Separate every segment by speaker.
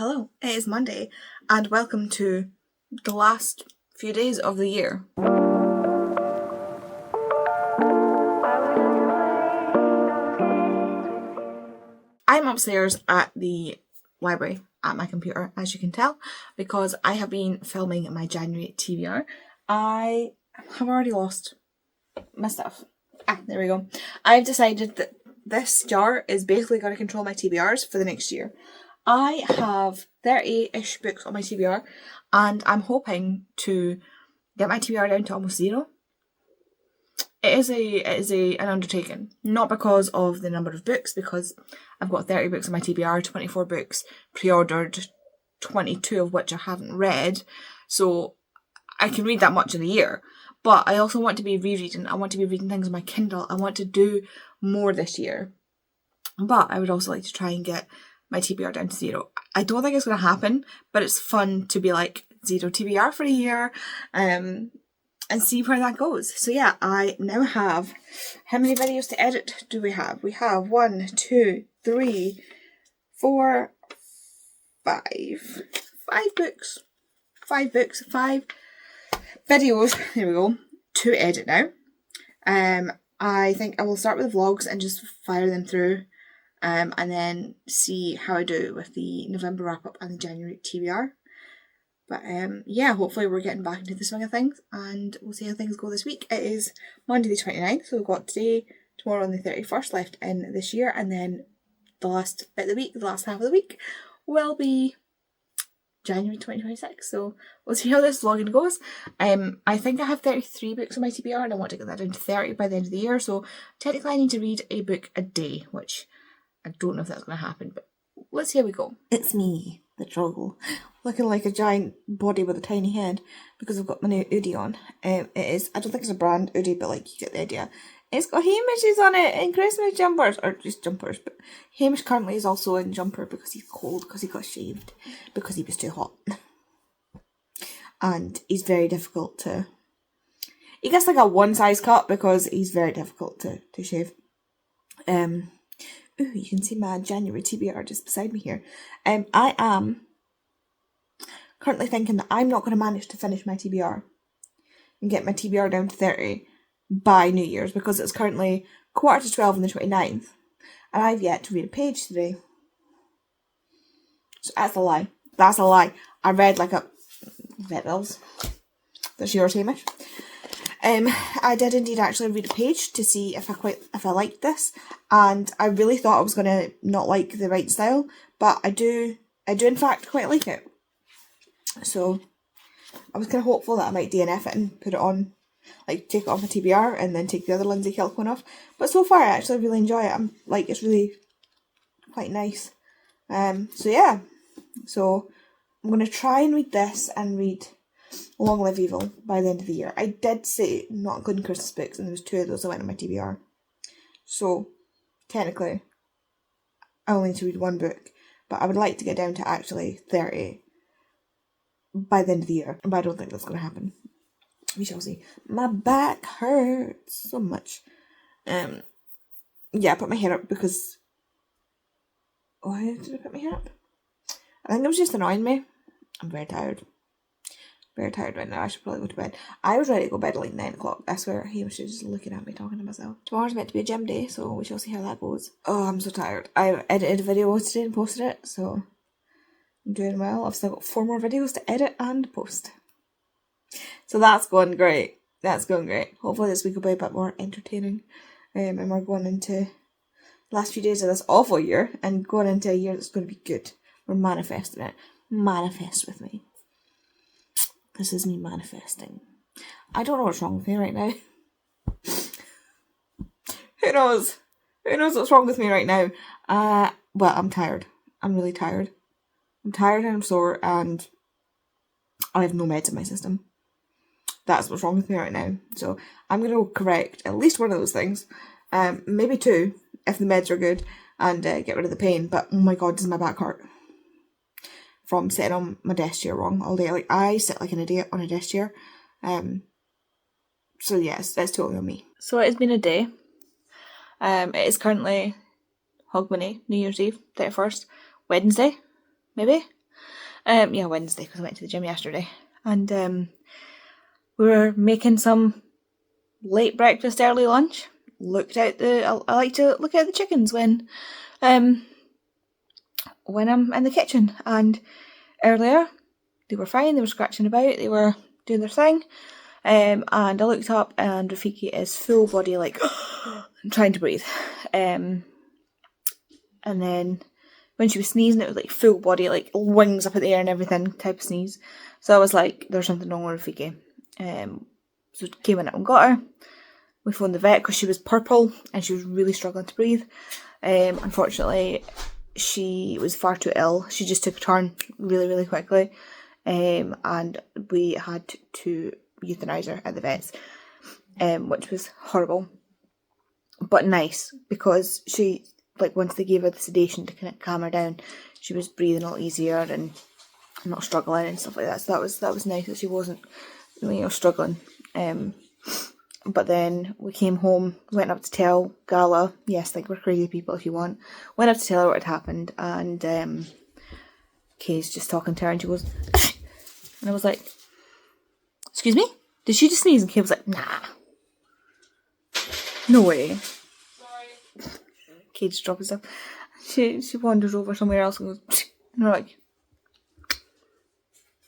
Speaker 1: Hello, it is Monday, and welcome to the last few days of the year. I'm upstairs at the library at my computer, as you can tell, because I have been filming my January TBR. I have already lost my stuff. There we go. I've decided that this jar is basically going to control my TBRs for the next year. I have 30-ish books on my TBR, and I'm hoping to get my TBR down to almost zero. It is an undertaking, not because of the number of books, because I've got 30 books on my TBR, 24 books pre-ordered, 22 of which I haven't read, so I can read that much in a year. But I also want to be rereading. I want to be reading things on my Kindle. I want to do more this year. But I would also like to try and get my TBR down to zero. I don't think it's going to happen, but it's fun to be like zero TBR for a year and see where that goes. So yeah, I now have, how many videos to edit do we have? We have 1, 2, 3, 4, 5. 5 books. 5 books. 5 videos, there we go, to edit now. I think I will start with vlogs and just fire them through and then see how I do with the November wrap up and the January TBR. But yeah, hopefully we're getting back into the swing of things and we'll see how things go this week. It is Monday the 29th, so we've got today, tomorrow and the 31st left in this year, and then the last bit of the week, the last half of the week, will be January 2026, so we'll see how this vlogging goes. I think I have 33 books on my TBR and I want to get that down to 30 by the end of the year, so technically I need to read a book a day, which I don't know if that's going to happen, but let's see how we go. It's me, the troll, looking like a giant body with a tiny head because I've got my new hoodie on. It is, I don't think it's a brand hoodie, but like, you get the idea. It's got Hamish's on it in Christmas jumpers, or just jumpers, but Hamish currently is also in jumper because he's cold, because he got shaved, because he was too hot. And he's very difficult to, he gets like a one size cut because he's very difficult to shave. Ooh, you can see my January TBR just beside me here. I am currently thinking that I'm not going to manage to finish my TBR and get my TBR down to 30 by New Year's, because it's currently 11:45 on the 29th and I've yet to read a page today. So that's a lie. That's a lie. I read like a Vettles. That's yours, Hamish. I did indeed actually read a page to see if I liked this, and I really thought I was gonna not like the writing style, but I do in fact quite like it. So I was kind of hopeful that I might DNF it and put it on, like take it off my TBR and then take the other Lindsay Kelk one off. But so far I actually really enjoy it. I'm like, it's really quite nice. So yeah. So I'm gonna try and read this and read Long Live Evil by the end of the year. I did say not including Christmas books, and there was 2 of those that went on my TBR. So technically I only need to read 1 book, but I would like to get down to actually 30 by the end of the year. But I don't think that's gonna happen. We shall see. My back hurts so much. Yeah, I put my hair up because... Why did I put my hair up? I think it was just annoying me. I'm very tired. Very tired right now. I should probably go to bed. I was ready to go to bed at like 9 o'clock. I swear, he was just looking at me, talking to myself. Tomorrow's meant to be a gym day, so we shall see how that goes. Oh, I'm so tired. I edited a video today and posted it, so I'm doing well. I've still got 4 more videos to edit and post. So that's going great. That's going great. Hopefully this week will be a bit more entertaining. And we're going into the last few days of this awful year and going into a year that's going to be good. We're manifesting it. Manifest with me. This is me manifesting. I don't know what's wrong with me right now. Who knows? Who knows what's wrong with me right now? Well, I'm tired. I'm really tired. I'm tired and I'm sore and I have no meds in my system. That's what's wrong with me right now. So I'm going to correct at least one of those things. Maybe 2 if the meds are good, and get rid of the pain. But oh my god, does my back hurt from sitting on my desk chair wrong all day. Like, I sit like an idiot on a desk chair. So yes, that's totally on me. So it has been a day. It is currently Hogmanay, New Year's Eve, 31st, Wednesday, maybe. Yeah, Wednesday, because I went to the gym yesterday. And we were making some late breakfast, early lunch. I like to look at the chickens when I'm in the kitchen. And earlier, they were fine, they were scratching about, they were doing their thing. And I looked up and Rafiki is full body like trying to breathe. And then when she was sneezing, it was like full body, like wings up in the air and everything type of sneeze. So I was like, there's something wrong with Rafiki. So came in and got her. We phoned the vet because she was purple and she was really struggling to breathe. Unfortunately, she was far too ill. She just took a turn really, really quickly. And we had to euthanize her at the vets, which was horrible. But nice, because she, like, once they gave her the sedation to kind of calm her down, she was breathing a lot easier and not struggling and stuff like that. So that was nice that she wasn't, struggling. But then we came home, went up to tell Gala, yes, like, we're crazy people if you want, went up to tell her what had happened, and Kay's just talking to her and she goes, and I was like, excuse me? Did she just sneeze? And Kay was like, nah. No way. Sorry. Kay just dropped herself. She wanders over somewhere else and goes, and we're like,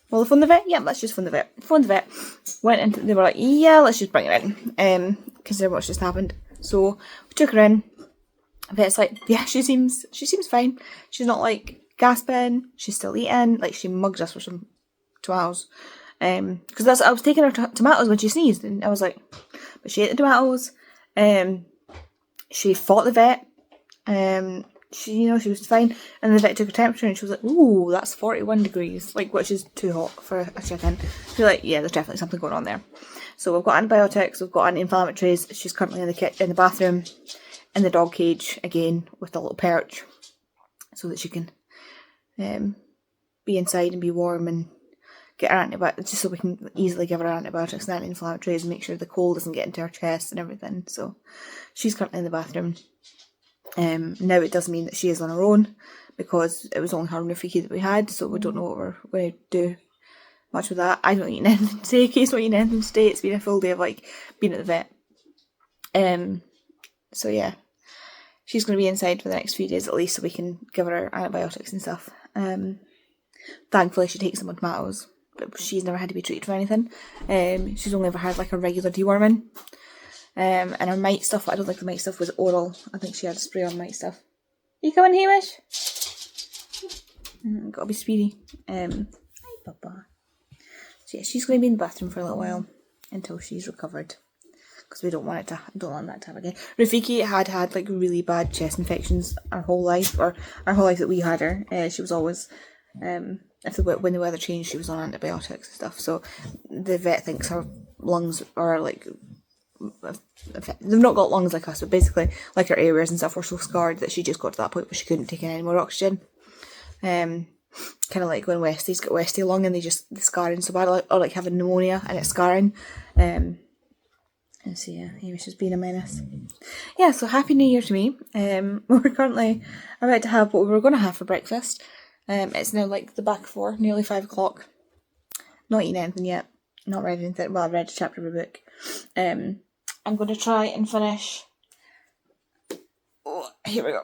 Speaker 1: well, the phone the vet? Yeah, let's just phone the vet. Phoned the vet. Went into, they were like, yeah, let's just bring her in. Because what's just happened. So we took her in. The vet's like, yeah, she seems fine. She's not like gasping. She's still eating. Like, she mugged us for some tomatoes. Because I was taking her tomatoes when she sneezed, and I was like, but she ate the tomatoes. She fought the vet. She was fine, and the vet took her temperature, and she was like, "Ooh, that's 41 degrees, like, which is too hot for a chicken." She's like, "Yeah, there's definitely something going on there." So we've got antibiotics, we've got anti-inflammatories. She's currently in the bathroom, in the dog cage again with a little perch, so that she can be inside and be warm and get her antibiotics, just so we can easily give her antibiotics and anti-inflammatories and make sure the cold doesn't get into her chest and everything. So she's currently in the bathroom. Now it does mean that she is on her own, because it was only her and Rafiki that we had, so we don't know what we're going to do much with that. I don't eat anything today. Case not eating anything today. It's been a full day of like being at the vet. So yeah, she's going to be inside for the next few days at least, so we can give her antibiotics and stuff. Thankfully she takes them on tomatoes, but she's never had to be treated for anything. She's only ever had like a regular deworming. And her mite stuff, I don't think the mite stuff was oral. I think she had a spray on mite stuff. You coming, Hamish? Gotta be speedy. Hi, Papa. So yeah, she's going to be in the bathroom for a little while until she's recovered, because we don't want that to happen again. Rafiki had like really bad chest infections our whole life, that we had her. She was always, when the weather changed, she was on antibiotics and stuff. So the vet thinks her lungs are like, they've not got lungs like us, but basically like her airways and stuff were so scarred that she just got to that point where she couldn't take in any more oxygen. Kind of like when Westy's got Westy lung and the scarring so bad, or like having pneumonia and it's scarring. And so yeah, Hamish has been a menace. Yeah, so Happy New Year to me. We're currently about to have what we were going to have for breakfast. It's now like the back 4, nearly 5 o'clock. Not eating anything yet. Not read anything. Well, I've read a chapter of a book. I'm going to try and finish. Oh, here we go.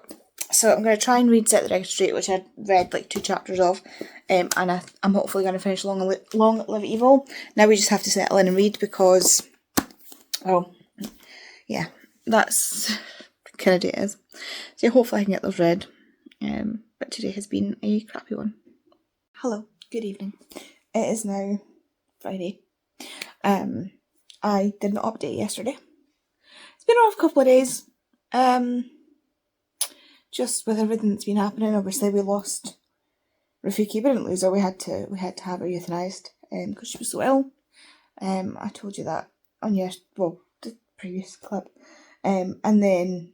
Speaker 1: So I'm going to try and read Set the Record Straight, which I'd read like 2 chapters of, and I'm hopefully going to finish Long Live Evil. Now we just have to settle in and read, because, well, yeah, that's kind of it is. So yeah, hopefully I can get those read. But today has been a crappy one. Hello, good evening. It is now Friday. I did not update yesterday. It's been a rough couple of days. Just with everything that's been happening. Obviously we lost Rafiki. We didn't lose her. We had to have her euthanized because she was so ill. I told you that on the previous clip. And then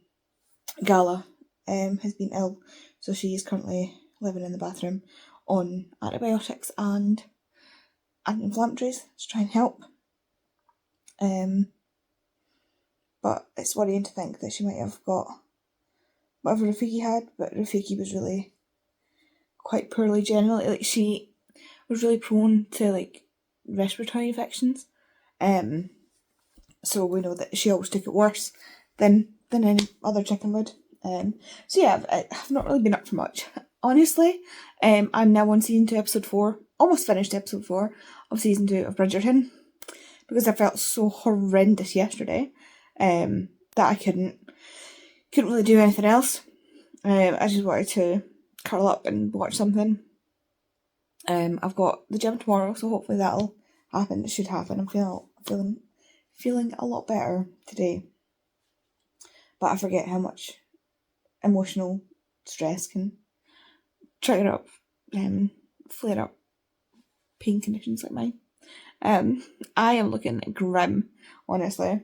Speaker 1: Gala has been ill, so she is currently living in the bathroom on antibiotics and anti-inflammatories to try and help. But it's worrying to think that she might have got whatever Rafiki had, but Rafiki was really quite poorly generally. Like, she was really prone to like respiratory infections. So we know that she always took it worse than any other chicken would. So yeah, I've not really been up for much, honestly. I'm now on season 2, episode 4, almost finished episode 4 of season 2 of Bridgerton, because I felt so horrendous yesterday, that I couldn't really do anything else. I just wanted to curl up and watch something. I've got the gym tomorrow, so hopefully that'll happen. It should happen. I'm feeling a lot better today. But I forget how much emotional stress can trigger up, flare up pain conditions like mine. I am looking grim, honestly.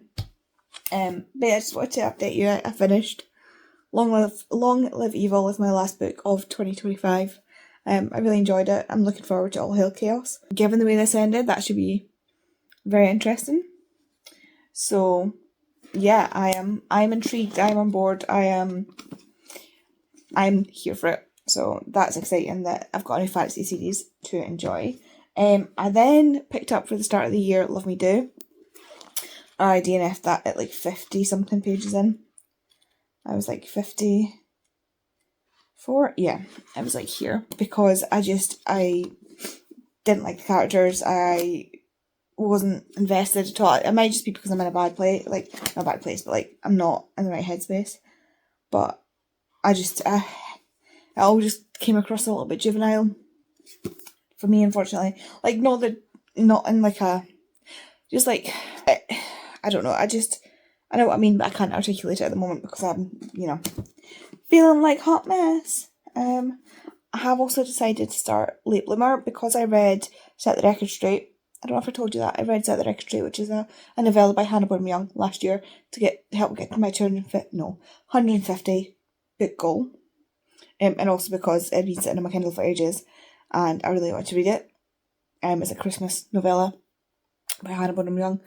Speaker 1: But yeah, I just wanted to update you. I finished Long Live Evil with my last book of 2025. I really enjoyed it. I'm looking forward to All Hail Chaos. Given the way this ended, that should be very interesting. So yeah, I'm intrigued, I'm on board, I'm here for it. So that's exciting that I've got a new fantasy series to enjoy. I then picked up for the start of the year Love Me Do. I DNF'd that at like 50 something pages in. I was like 54. Yeah, I was like here because I didn't like the characters. I wasn't invested at all. It might just be because I'm in a bad place, like not a bad place, but like I'm not in the right headspace. But it all just came across a little bit juvenile for me, unfortunately. Like not in like a, just like, I don't know. I know what I mean, but I can't articulate it at the moment because I'm, feeling like hot mess. I have also decided to start Late Bloomer because I read Set the Record Straight. I don't know if I told you that. I read Set the Record Straight, which is a novella by Hannah Bonham Young last year to help get to my 150 book goal. And also because it had been sitting on my Kindle for ages and I really wanted to read it. It's a Christmas novella by Hannah Bonham Young.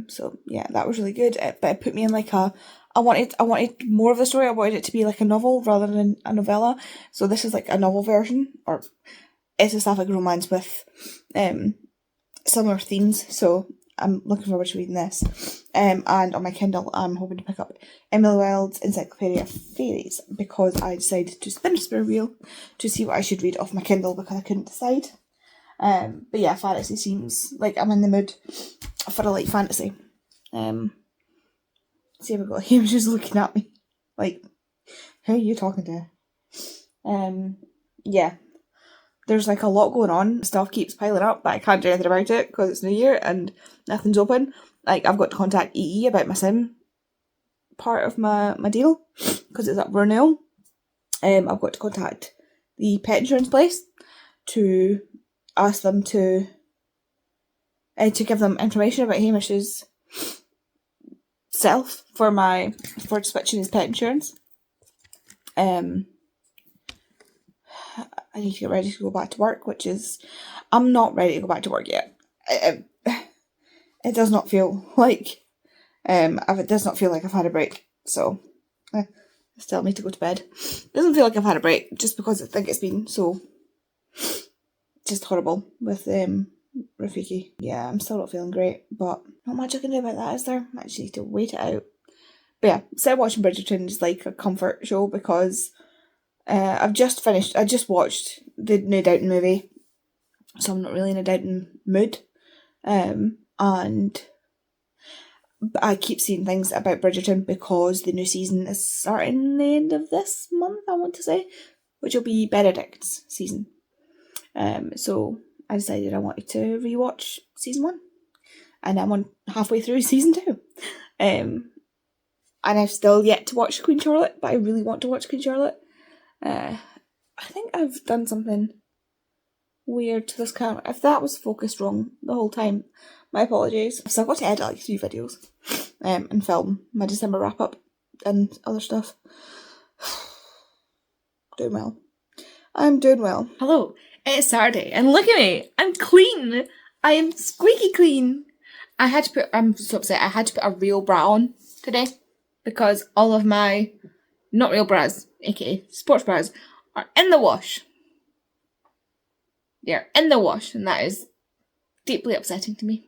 Speaker 1: So yeah, that was really good. But it put me in like I wanted more of the story. I wanted it to be like a novel rather than a novella. So this is like a novel version, or it's a sapphic romance with similar themes. So I'm looking forward to reading this. And on my Kindle, I'm hoping to pick up Emily Wilde's Encyclopedia of Fairies because I decided to spin a spare wheel to see what I should read off my Kindle because I couldn't decide. But yeah, fantasy seems like I'm in the mood for a light fantasy. See if I got him just looking at me like, who are you talking to? Yeah, there's like a lot going on. Stuff keeps piling up, but I can't do anything about it because it's New Year and nothing's open. Like I've got to contact EE about my sim part of my deal because it's up for renewal. I've got to contact the pet insurance place to ask them to give them information about Hamish's self for switching his pet insurance. I need to get ready to go back to work, which is, I'm not ready to go back to work yet. It does not feel like, it does not feel like I've had a break, so I still need to go to bed. It doesn't feel like I've had a break, just because I think it's been so, just horrible with Rafiki. Yeah, I'm still not feeling great, but not much I can do about that, is there? I just need to wait it out. But yeah, instead of watching Bridgerton is like a comfort show because I just watched the new Downton movie, so I'm not really in a Downton mood. And I keep seeing things about Bridgerton because the new season is starting the end of this month, I want to say, which will be Benedict's season. So I decided I wanted to rewatch season 1, and I'm on halfway through season 2. And I've still yet to watch Queen Charlotte, but I really want to watch Queen Charlotte. I think I've done something weird to this camera. If that was focused wrong the whole time, my apologies. So I've got to edit like 3 videos and film my December wrap up and other stuff. Doing well. I'm doing well. Hello, it's Saturday and look at me. I'm clean. I am squeaky clean. I'm so upset. I had to put a real bra on today because all of my not real bras, aka sports bras, are in the wash. they're in the wash, and that is deeply upsetting to me,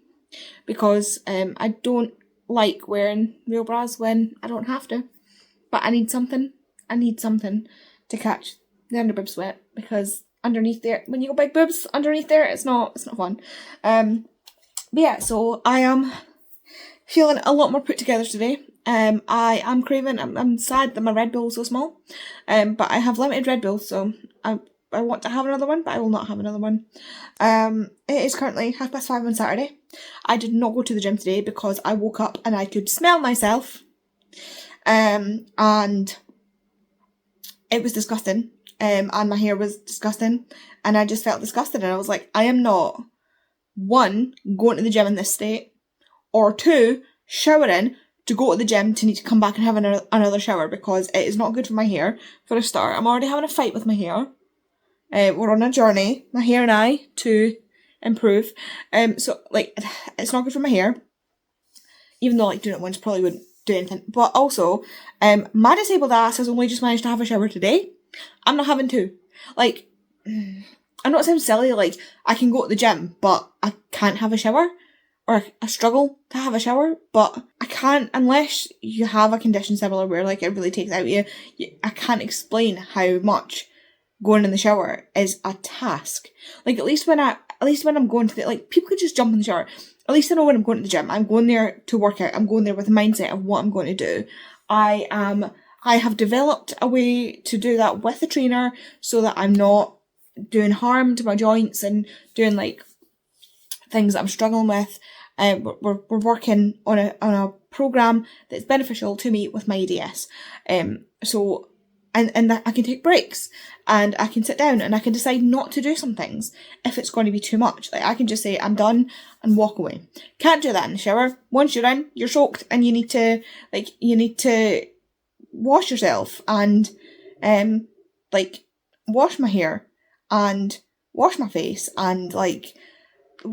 Speaker 1: because I don't like wearing real bras when I don't have to, but I need something to catch the underboob sweat, because underneath there, when you got big boobs underneath there, it's not fun. But yeah, so I am feeling a lot more put together today. I am craving, I'm sad that my Red Bull is so small, but I have limited Red Bull, so I want to have another one, but I will not have another one. It is currently 5:30 on Saturday. I did not go to the gym today because I woke up and I could smell myself, and it was disgusting, and my hair was disgusting, and I just felt disgusted, and I was like, I am not, 1, going to the gym in this state, or 2, showering to go to the gym to need to come back and have another shower, because it is not good for my hair. For a start, I'm already having a fight with my hair. We're on a journey, my hair and I, to improve. So, like, it's not good for my hair. Even though, like, doing it once probably wouldn't do anything. But also, my disabled ass has only just managed to have a shower today. I'm not having 2. Like, I'm not saying silly, like, I can go to the gym, but I can't have a shower. Or I struggle to have a shower, but I can't unless you have a condition similar where, like, it really takes out you. I can't explain how much going in the shower is a task. Like, at least when I'm going to the, like, people could just jump in the shower. At least I know when I'm going to the gym. I'm going there to work out. I'm going there with a mindset of what I'm going to do. I have developed a way to do that with a trainer so that I'm not doing harm to my joints and doing, like, things that I'm struggling with. We're working on a program that's beneficial to me with my ADS. So that I can take breaks, and I can sit down, and I can decide not to do some things if it's going to be too much. Like, I can just say I'm done and walk away. Can't do that in the shower. Once you're in, you're soaked, and you need to wash yourself and wash my hair and wash my face, and like,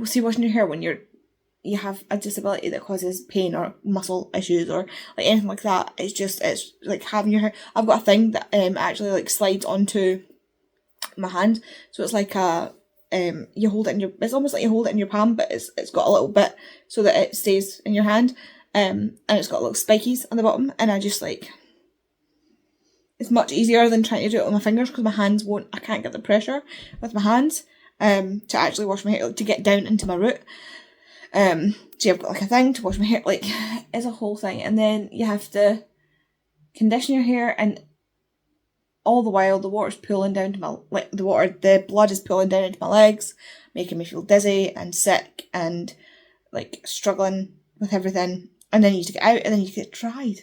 Speaker 1: see, washing your hair when you have a disability that causes pain or muscle issues or like anything like that. It's like having your hair. I've got a thing that actually like slides onto my hand, so it's like you hold it in your. It's almost like you hold it in your palm, but it's got a little bit so that it stays in your hand, and it's got little spikies on the bottom, and I just like. It's much easier than trying to do it with my fingers because my hands won't. I can't get the pressure with my hands to actually wash my hair, like, to get down into my root. So I've got like a thing to wash my hair, like, it's a whole thing, and then you have to condition your hair, and all the while the water's pooling down to my, like, the blood is pooling down into my legs, making me feel dizzy and sick and like struggling with everything, and then you get out, and then you get dried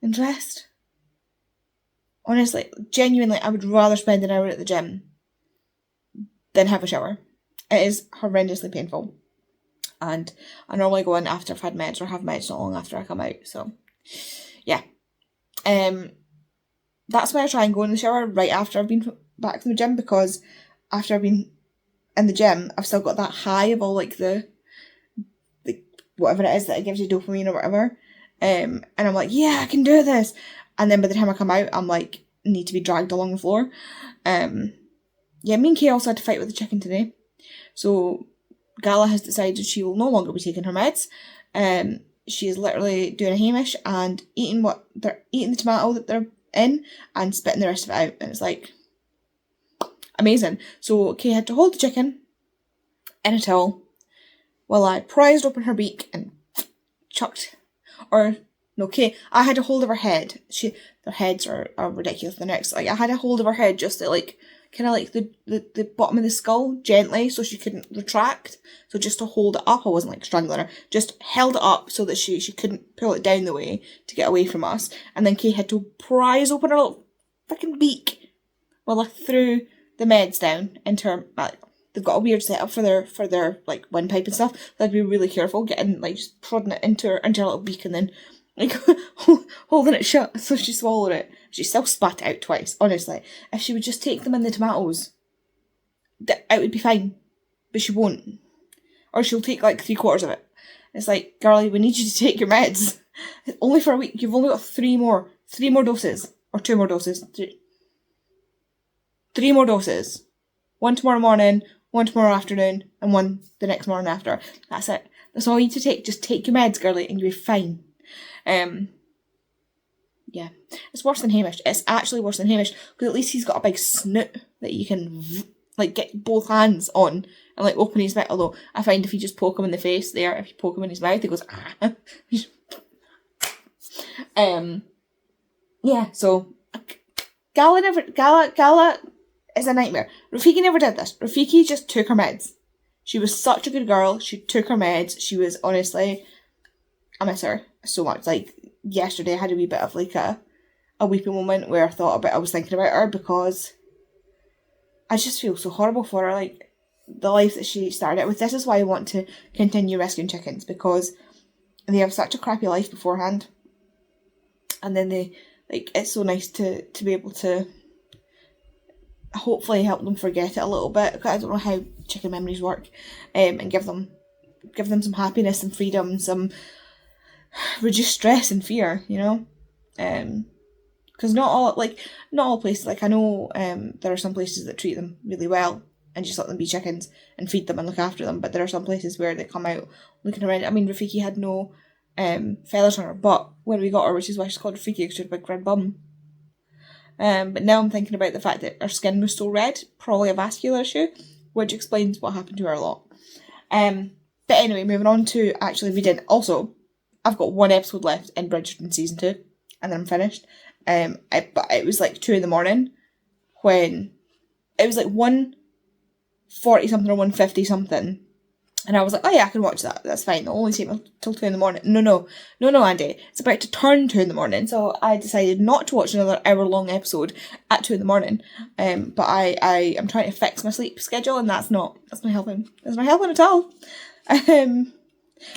Speaker 1: and dressed. Honestly, genuinely, I would rather spend an hour at the gym than have a shower. It is horrendously painful. And I normally go in after I've had meds, or have meds not long after I come out. So, yeah. That's why I try and go in the shower right after I've been back from the gym, because after I've been in the gym, I've still got that high of all, like, the whatever it is that it gives you, dopamine or whatever. And I'm like, yeah, I can do this. And then by the time I come out, I'm like, need to be dragged along the floor. Yeah, me and Kay also had to fight with the chicken today. So Gala has decided she will no longer be taking her meds. She is literally doing a Hamish and eating the tomato that they're in and spitting the rest of it out. And it's like, amazing. So Kay had to hold the chicken in a towel while I prized open her beak and chucked, Kay, I had a hold of her head. Their heads are ridiculous. The next, like, I had a hold of her head just to, like, kind of like the bottom of the skull gently so she couldn't retract. So just to hold it up, I wasn't like strangling her, just held it up so that she couldn't pull it down the way to get away from us. And then Kay had to prise open her little fucking beak while I threw the meds down into her. They've got a weird setup for their like windpipe and stuff. So I'd be really careful getting, like, just prodding it into her little beak and then, like, holding it shut so she swallowed it. She still spat it out twice, honestly. If she would just take them in the tomatoes, it would be fine. But she won't. Or she'll take, like, 3/4 of it. It's like, girlie, we need you to take your meds. Only for a week. You've only got 3 more doses. Or 2 more doses. 3 more doses. one tomorrow morning, one tomorrow afternoon, and one the next morning after. That's it. That's all you need to take. Just take your meds, girlie, and you'll be fine. Yeah. It's worse than Hamish. It's actually worse than Hamish, because at least he's got a big snoot that you can, like, get both hands on and, like, open his mouth. Although, I find if you just poke him in the face there, if you poke him in his mouth, he goes, ah. Yeah, so Gala is a nightmare. Rafiki never did this. Rafiki just took her meds. She was such a good girl. She took her meds. She was, honestly, I miss her so much. Like, yesterday I had a wee bit of like a weepy moment where I was thinking about her, because I just feel so horrible for her. Like, the life that she started out with. This is why I want to continue rescuing chickens, because they have such a crappy life beforehand, and then it's so nice to be able to hopefully help them forget it a little bit, because I don't know how chicken memories work, and give them some happiness and freedom, some reduce stress and fear, you know, because not all places, like, I know there are some places that treat them really well and just let them be chickens and feed them and look after them, but there are some places where they come out looking around. I mean, Rafiki had no feathers on her butt when we got her, which is why she's called Rafiki, because she had a big red bum. But now I'm thinking about the fact that her skin was so red, probably a vascular issue, which explains what happened to her a lot. But anyway, moving on to actually reading. Also, I've got one episode left in Bridgerton season 2, and then I'm finished. But it was like 2 in when it was like 1:40 something or 1:50 something. And I was like, oh yeah, I can watch that. That's fine. It'll only take me till 2 in. No, Andy. It's about to turn 2 in. So I decided not to watch another hour-long episode at 2 in. But I am trying to fix my sleep schedule, and that's not helping. That's not helping at all. But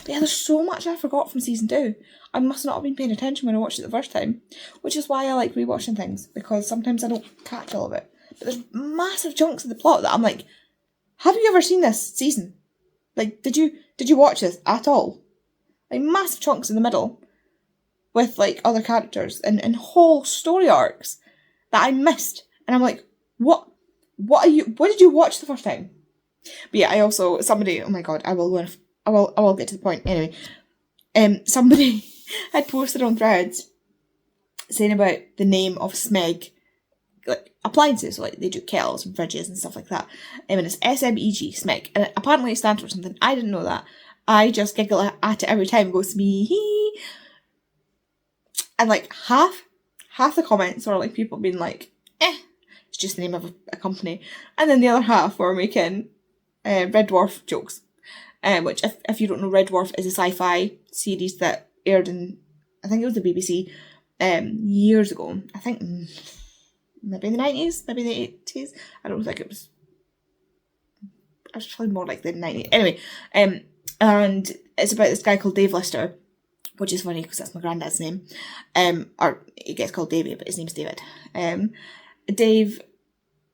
Speaker 1: yeah, there's so much I forgot from season 2. I must not have been paying attention when I watched it the first time, which is why I like rewatching things, because sometimes I don't catch all of it. But there's massive chunks of the plot that I'm like, have you ever seen this season? Like, did you watch this at all? Like, massive chunks in the middle with, like, other characters and whole story arcs that I missed. And I'm like, what did you watch the first time? But yeah, I also, somebody, oh my god, I will get to the point. Anyway, somebody had posted on Threads saying about the name of Smeg, like, appliances, so, like, they do kettles and fridges and stuff like that, and it's SMEG, Smeg, and apparently it stands for something. I didn't know that. I just giggle at it every time. It goes, me, and, like, half the comments are, like, people being like, it's just the name of a company, and then the other half were making Red Dwarf jokes, which, if you don't know, Red Dwarf is a sci-fi series that aired in, I think it was the BBC, years ago. I think maybe in the 90s, maybe the 80s. I don't think it was. I was probably more like the 90s. Anyway, and it's about this guy called Dave Lister, which is funny because that's my granddad's name. Or he gets called Davey, but his name's David. Dave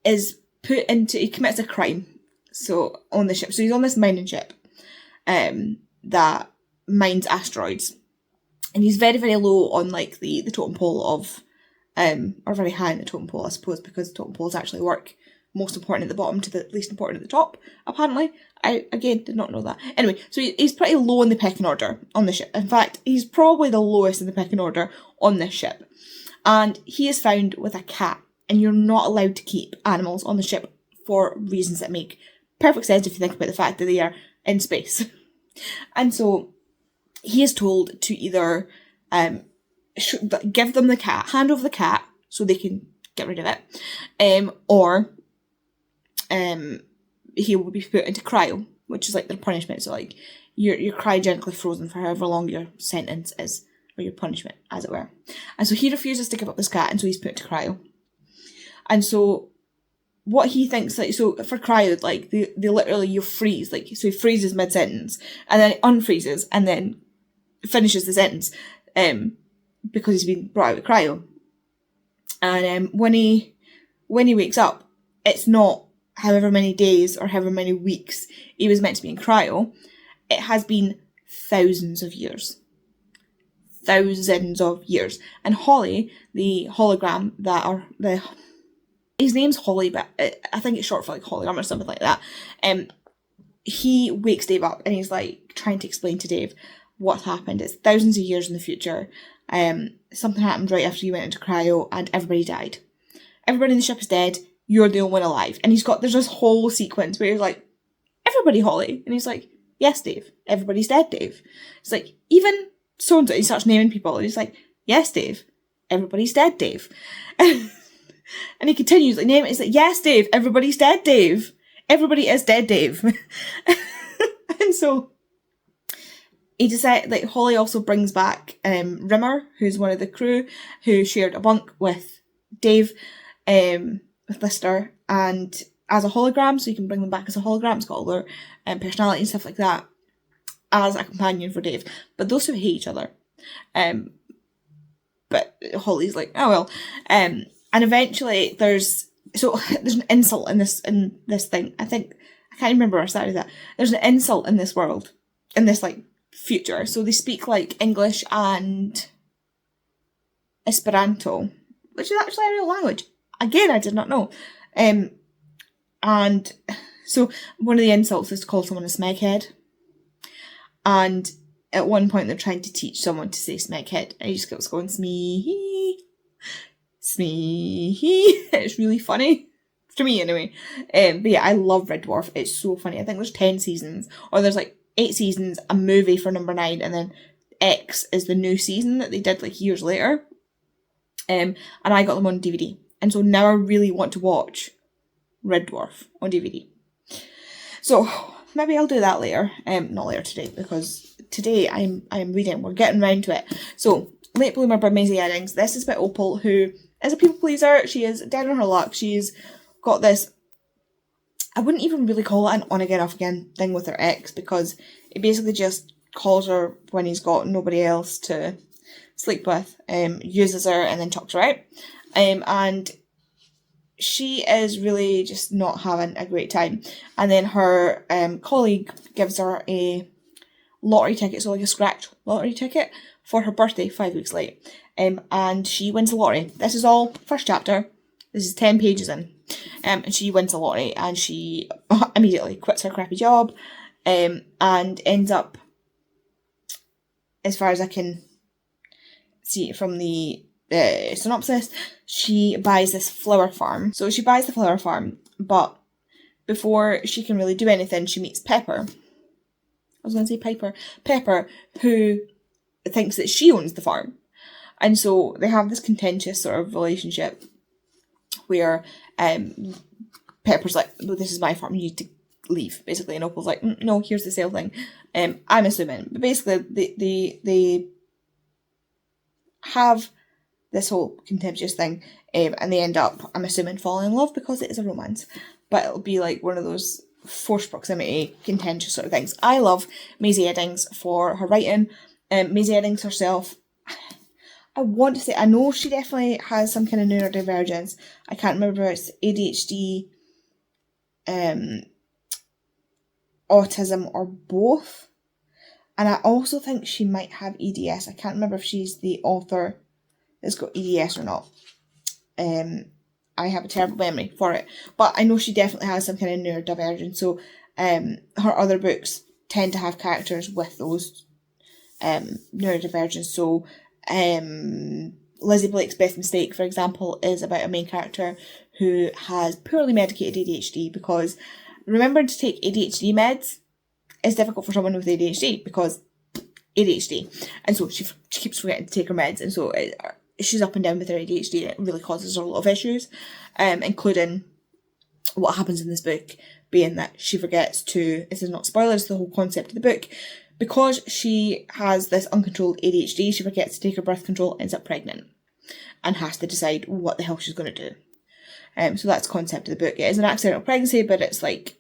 Speaker 1: is he commits a crime. So on the ship, so he's on this mining ship, that mines asteroids, and he's very, very low on, like, the totem pole of, or very high in the totem pole, I suppose, because totem poles actually work most important at the bottom to the least important at the top, apparently. I, again, did not know that. Anyway, so he's pretty low in the pecking order on the ship. In fact, he's probably the lowest in the pecking order on this ship. And he is found with a cat, and you're not allowed to keep animals on the ship for reasons that make perfect sense if you think about the fact that they are in space. And so he is told to either give them the cat, hand over the cat so they can get rid of it, or he will be put into cryo, which is like their punishment. So, like, you're cryogenically frozen for however long your sentence is, or your punishment, as it were. And so he refuses to give up this cat, and so he's put into cryo. And so what he thinks, like, so for cryo, like, they literally, you freeze, like, so he freezes mid-sentence, and then unfreezes, and then finishes the sentence, because he's been brought out of cryo. And when he wakes up, it's not however many days or however many weeks he was meant to be in cryo. It has been thousands of years. Thousands of years. And Holly, the hologram that, or the his name's Holly, but I think it's short for like hologram or something like that. He wakes Dave up and he's like trying to explain to Dave what happened. It's thousands of years in the future. Something happened right after you went into cryo and everybody died. Everybody in the ship is dead. You're the only one alive. And there's this whole sequence where he's like, everybody, Holly. And he's like, yes, Dave. Everybody's dead, Dave. It's like, even so-and-so. He starts naming people. And he's like, yes, Dave. Everybody's dead, Dave. And he continues, like, name it. He's like, yes, Dave. Everybody's dead, Dave. Everybody is dead, Dave. And so he decided, like, Holly also brings back Rimmer, who's one of the crew, who shared a bunk with Dave, with Lister, and as a hologram, so you can bring them back as a hologram. It's got all their personality and stuff like that, as a companion for Dave. But those two hate each other. But Holly's like, oh well. And eventually there's an insult in this thing. I can't remember where I started that. There's an insult in this world, in this like future. So they speak like English and Esperanto, which is actually a real language. Again, I did not know. And so one of the insults is to call someone a smeghead. And at one point they're trying to teach someone to say smeghead, and he just keeps going smeehee, smeehee. It's really funny. To me anyway. But yeah, I love Red Dwarf. It's so funny. I think there's 10 seasons, or there's like 8 seasons, a movie for number 9, and then X is the new season that they did like years later. And I got them on DVD. And so now I really want to watch Red Dwarf on DVD. So maybe I'll do that later. Not later today, because today I'm reading. We're getting round to it. So, Late Bloomer by Maisie Eddings. This is by Opal, who is a people pleaser. She is dead on her luck. She's got this, I wouldn't even really call it an on again off again thing with her ex, because it basically just calls her when he's got nobody else to sleep with, uses her and then chucks her out. And she is really just not having a great time. And then her colleague gives her a lottery ticket, so like a scratch lottery ticket, for her birthday 5 weeks late. And she wins the lottery. This is all first chapter. This is 10 pages in. And she wins the lottery, and she immediately quits her crappy job, and ends up, as far as I can see from the synopsis, she buys this flower farm. So she buys the flower farm, but before she can really do anything, she meets Pepper. I was going to say Piper. Pepper, who thinks that she owns the farm. And so they have this contentious sort of relationship where Pepper's like, well, this is my farm, you need to leave, basically. And Opal's like, no, here's the sale thing. I'm assuming. But basically, they have this whole contemptuous thing, and they end up, I'm assuming, falling in love, because it is a romance. But it'll be like one of those forced proximity, contentious sort of things. I love Maisie Eddings for her writing. Maisie Eddings herself, I want to say, I know she definitely has some kind of neurodivergence. I can't remember if it's ADHD, autism, or both. And I also think she might have EDS. I can't remember if she's the author that's got EDS or not. I have a terrible memory for it. But I know she definitely has some kind of neurodivergence. So her other books tend to have characters with those neurodivergence. So Lizzie Blake's Best Mistake, for example, is about a main character who has poorly medicated ADHD, because remembering to take ADHD meds is difficult for someone with ADHD, because ADHD. And so she keeps forgetting to take her meds, and so she's up and down with her ADHD, and it really causes her a lot of issues, including what happens in this book being that she forgets to, this is not spoilers, the whole concept of the book, because she has this uncontrolled ADHD, she forgets to take her birth control, ends up pregnant, and has to decide what the hell she's going to do. So that's the concept of the book. It is an accidental pregnancy, but it's like,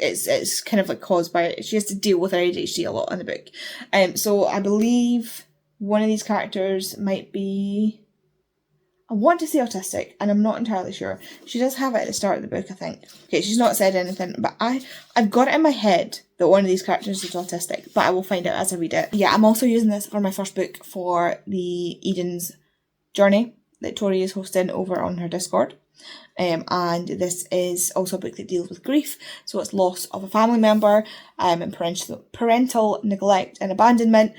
Speaker 1: it's kind of like caused by, she has to deal with her ADHD a lot in the book. So I believe one of these characters might be, I want to say autistic, and I'm not entirely sure. She does have it at the start of the book, I think. Okay, she's not said anything, but I've got it in my head that one of these characters is autistic, but I will find out as I read it. Yeah, I'm also using this for my first book for the Eden's journey. that Tori is hosting over on her Discord. And this is also a book that deals with grief. So it's loss of a family member, and parental neglect and abandonment.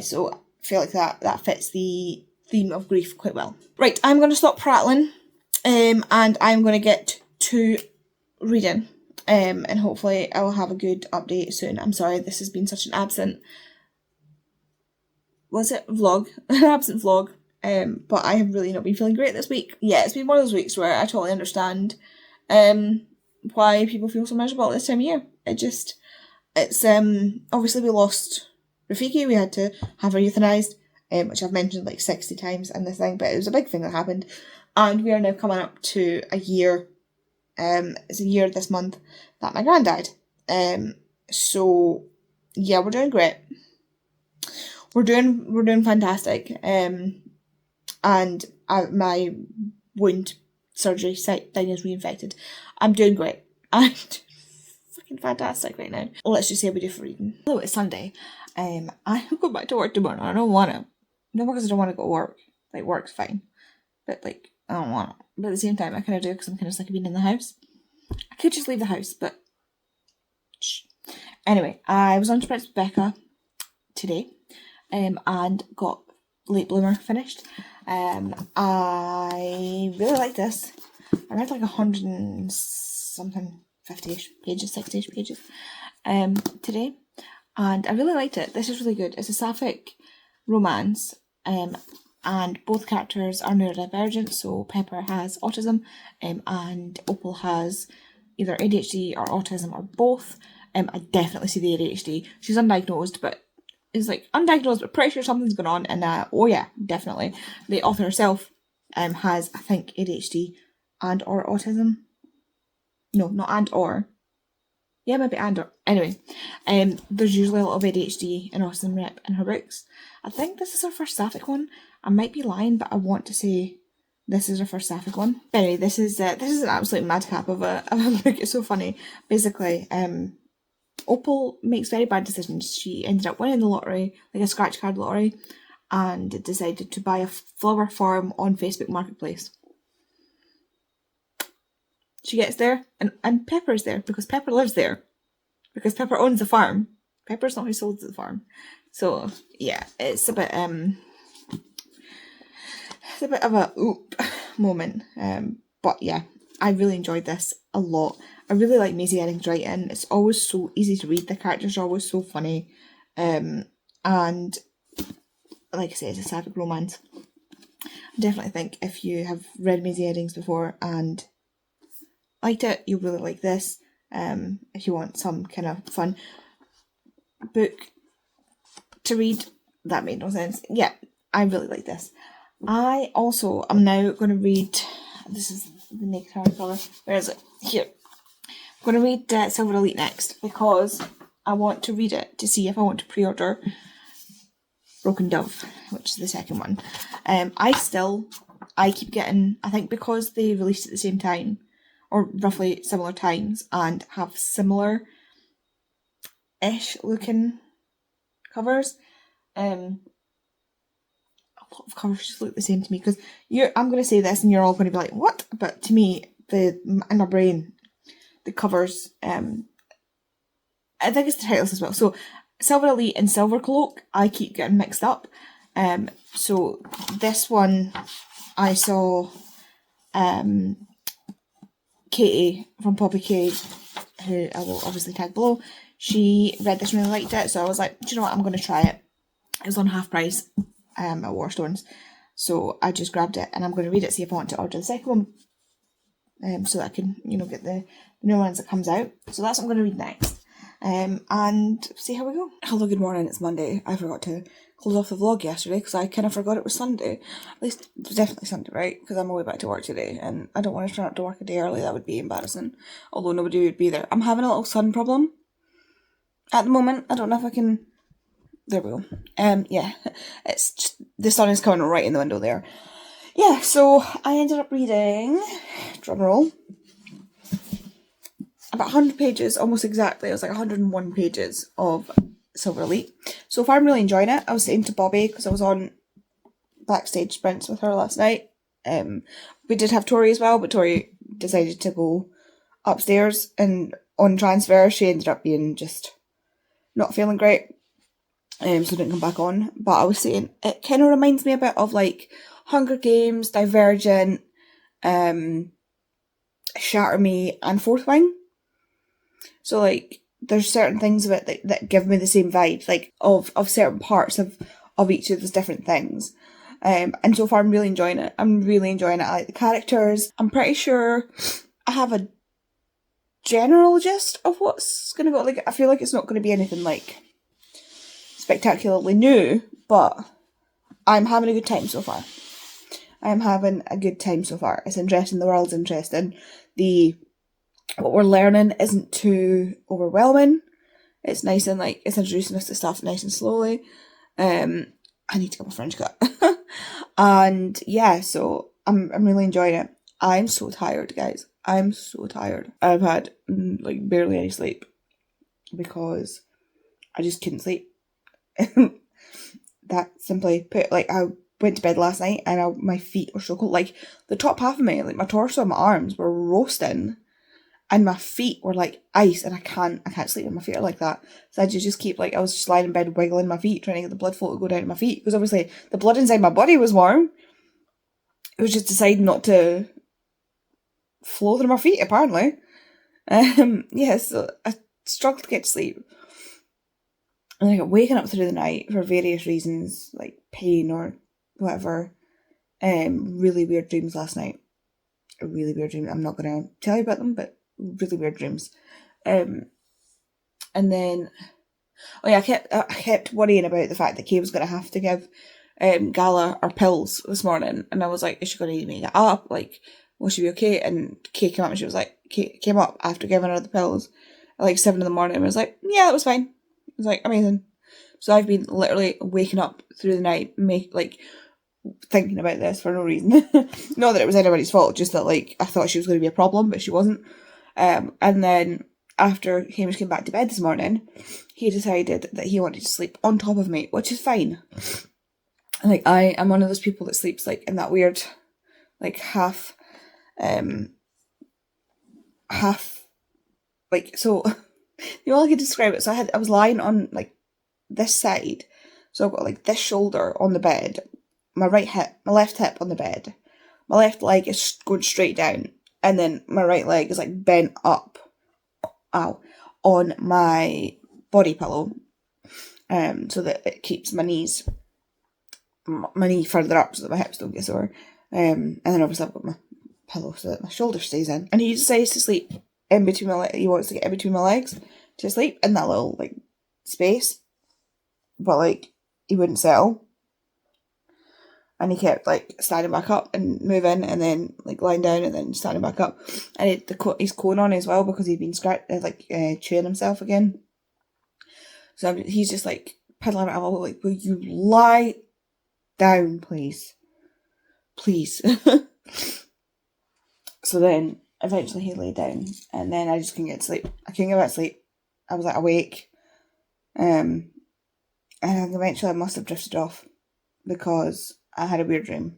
Speaker 1: So I feel like that fits the theme of grief quite well. Right, I'm going to stop prattling, and I'm going to get to reading. And hopefully I will have a good update soon. I'm sorry, this has been such an absent... Was it vlog? An absent vlog. But I have really not been feeling great this week. Yeah, it's been one of those weeks where I totally understand why people feel so miserable at this time of year. It's obviously we lost Rafiki. We had to have her euthanized, which I've mentioned like 60 times in this thing, but it was a big thing that happened. And we are now coming up to a year. It's a year this month that my gran died. So yeah, we're doing great. We're doing fantastic. And my wound surgery site thing is reinfected. I'm doing great. I'm freaking fantastic right now. Let's just see how we do for reading. Hello, it's Sunday. I'm going back to work tomorrow. I don't want to. Not because I don't want to go to work. Like, work's fine. But, like, I don't want to. But at the same time, I kind of do because I'm kind of sick of being in the house. I could just leave the house, but... Shh. Anyway, I was on to Prince Becca today. And got Late Bloomer finished. I really like this. I read like 100 and something, 50-ish pages, 60-ish pages today, and I really liked it. This is really good. It's a sapphic romance, and both characters are neurodivergent. So Pepper has autism, and Opal has either ADHD or autism or both. I definitely see the ADHD. She's undiagnosed, but is like undiagnosed, but pretty sure something's going on. And oh yeah, definitely. The author herself has, I think, ADHD and or autism. No, not and or. Yeah, maybe and or. Anyway, there's usually a lot of ADHD and autism rep in her books. I think this is her first sapphic one. I might be lying, but I want to say this is her first sapphic one. But anyway, this is an absolute madcap of a book. It's so funny. Basically, Opal makes very bad decisions. She ended up winning the lottery, like a scratch card lottery, and decided to buy a flower farm on Facebook Marketplace. She gets there, and Pepper's there, because Pepper lives there. Because Pepper owns the farm. Pepper's not who sold the farm. So, yeah, it's a bit of a oop moment. But yeah, I really enjoyed this a lot. I really like Maisie Eddings' writing. It's always so easy to read. The characters are always so funny. And like I say, it's a sapphic romance. I definitely think if you have read Maisie Eddings before and liked it, you'll really like this. If you want some kind of fun book to read, that made no sense. Yeah, I really like this. I also am now going to read, this is the naked hardcover. Where is it? Here. I'm going to read Silver Elite next because I want to read it to see if I want to pre-order Broken Dove, which is the second one. I keep getting, I think because they released at the same time, or roughly similar times, and have similar-ish looking covers. A lot of covers just look the same to me, because I'm going to say this and you're all going to be like, what? But to me, in my brain, the covers, I think it's the titles as well. So Silver Elite and Silver Cloak, I keep getting mixed up. So this one, I saw Katie from Poppy K, who I will obviously tag below. She read this and really liked it, so I was like, do you know what, I'm going to try it. It was on half price at Waterstones, so I just grabbed it and I'm going to read it, see if I want to order the second one, so that I can, get the new ones that comes out. So that's what I'm going to read next, and see how we go. Hello, good morning, it's Monday. I forgot to close off the vlog yesterday because I kind of forgot it was Sunday. At least it was definitely Sunday, right? Because I'm away back to work today and I don't want to turn up to work a day early. That would be embarrassing, although nobody would be there. I'm having a little sun problem at the moment. I don't know if I can... There we go. Yeah, it's just, the sun is coming right in the window there. Yeah, so I ended up reading, drumroll, about 100 pages, almost exactly. It was like 101 pages of Silver Elite. So far I'm really enjoying it. I was saying to Bobby, because I was on backstage sprints with her last night, We did have Tori as well, but Tori decided to go upstairs, and on transfer she ended up being just not feeling great, so didn't come back on. But I was saying, it kind of reminds me a bit of like Hunger Games, Divergent, Shatter Me, and Fourth Wing. So like there's certain things of it that give me the same vibe, like of certain parts of each of those different things. And so far I'm really enjoying it. I like the characters. I'm pretty sure I have a general gist of what's going to go. Like, I feel like it's not going to be anything like spectacularly new, but I'm having a good time so far. It's interesting. The world's interesting. What we're learning isn't too overwhelming. It's nice and like it's introducing us to stuff nice and slowly. I need to get my French cut. And yeah, so I'm really enjoying it. I'm so tired, guys. I'm so tired. I've had like barely any sleep because I just couldn't sleep. That simply put, like, I went to bed last night and my feet were so cold. Like, the top half of me, like my torso and my arms were roasting, and my feet were like ice, and I can't sleep when my feet are like that. So I just keep, like, I was just lying in bed wiggling my feet, trying to get the blood flow to go down to my feet, because obviously the blood inside my body was warm. It was just deciding not to flow through my feet, apparently. Yeah, so I struggled to get to sleep. And I got waking up through the night for various reasons, like pain or whatever. Really weird dreams last night. A really weird dream. I'm not going to tell you about them, but really weird dreams. And then, I kept worrying about the fact that Kay was going to have to give Gala our pills this morning, and I was like, is she going to need me to get up? Like, will she be okay? And Kay came up, and she was like, came up after giving her the pills at like 7 a.m. and was like, yeah, that was fine. I was like, amazing. So I've been literally waking up through the night, thinking about this for no reason. Not that it was anybody's fault, just that, like, I thought she was going to be a problem, but she wasn't. And then after Hamish came back to bed this morning, he decided that he wanted to sleep on top of me, which is fine. Like, I am one of those people that sleeps, like, in that weird, like, half, like, so, the only way I could describe it, so I was lying on, like, this side, so I've got, like, this shoulder on the bed, my left hip on the bed, my left leg is going straight down, and then my right leg is, like, bent up, on my body pillow, so that it keeps my knee further up so that my hips don't get sore, and then obviously I've got my pillow so that my shoulder stays in, and he decides to sleep in between he wants to get in between my legs to sleep in that little, like, space, but, like, he wouldn't settle. And he kept, like, standing back up and moving, and then, like, lying down and then standing back up. And he's cone on as well because he'd been chewing himself again. So he's just, like, piddling around, like, will you lie down, please? Please. So then, eventually he lay down, and then I just couldn't get to sleep. I couldn't get back to sleep. I was, like, awake. And eventually I must have drifted off because I had a weird dream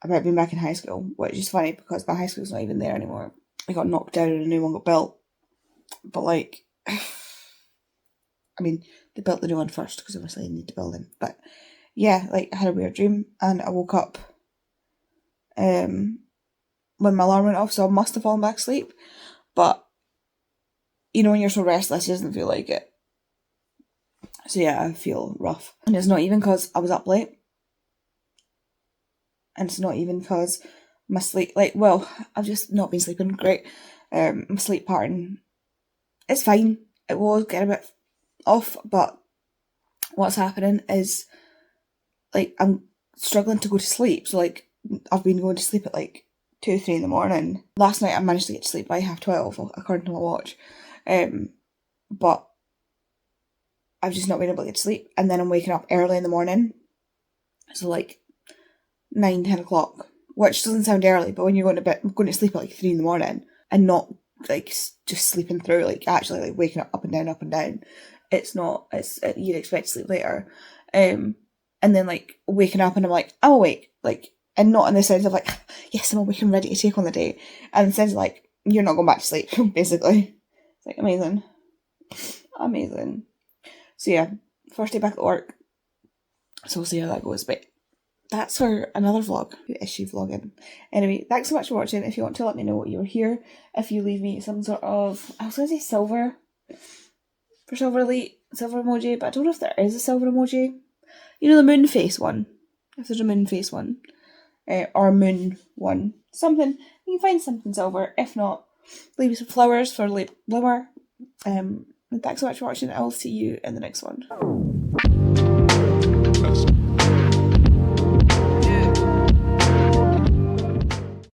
Speaker 1: about being back in high school, which is funny because my high school's not even there anymore. I got knocked down and a new one got built. But, like, I mean, they built the new one first because obviously they need to build them. But yeah, like, I had a weird dream and I woke up when my alarm went off, so I must have fallen back asleep. But, you know, when you're so restless, it doesn't feel like it. So yeah, I feel rough. And it's not even because I was up late. And it's not even because my sleep, I've just not been sleeping great. My sleep pattern is fine. It was getting a bit off, but what's happening is, like, I'm struggling to go to sleep. So, like, I've been going to sleep at, like, 2, 3 in the morning. Last night I managed to get to sleep by 12:30, according to my watch. But I've just not been able to get to sleep. And then I'm waking up early in the morning. So, like, 9, 10 o'clock, which doesn't sound early, but when you're going to sleep at, like, 3 in the morning and not, like, just sleeping through, like, actually, like, waking up and down, you'd expect to sleep later. And then, like, waking up and I'm like, I'm awake, like, And not in the sense of like, yes, I'm awake and ready to take on the day. And in the sense of like, you're not going back to sleep, basically. It's like, amazing. Amazing. So yeah, first day back at work. So we'll see how that goes. But that's for another vlog. Is she vlogging? Anyway, thanks so much for watching. If you want to let me know you were here, if you leave me some sort of, I was going to say silver, for silver elite, silver emoji, but I don't know if there is a silver emoji. You know, the moon face one. If there's a moon face one. Or moon one. Something. You can find something silver. If not, leave me some flowers for late bloomer. And thanks so much for watching. I will see you in the next one.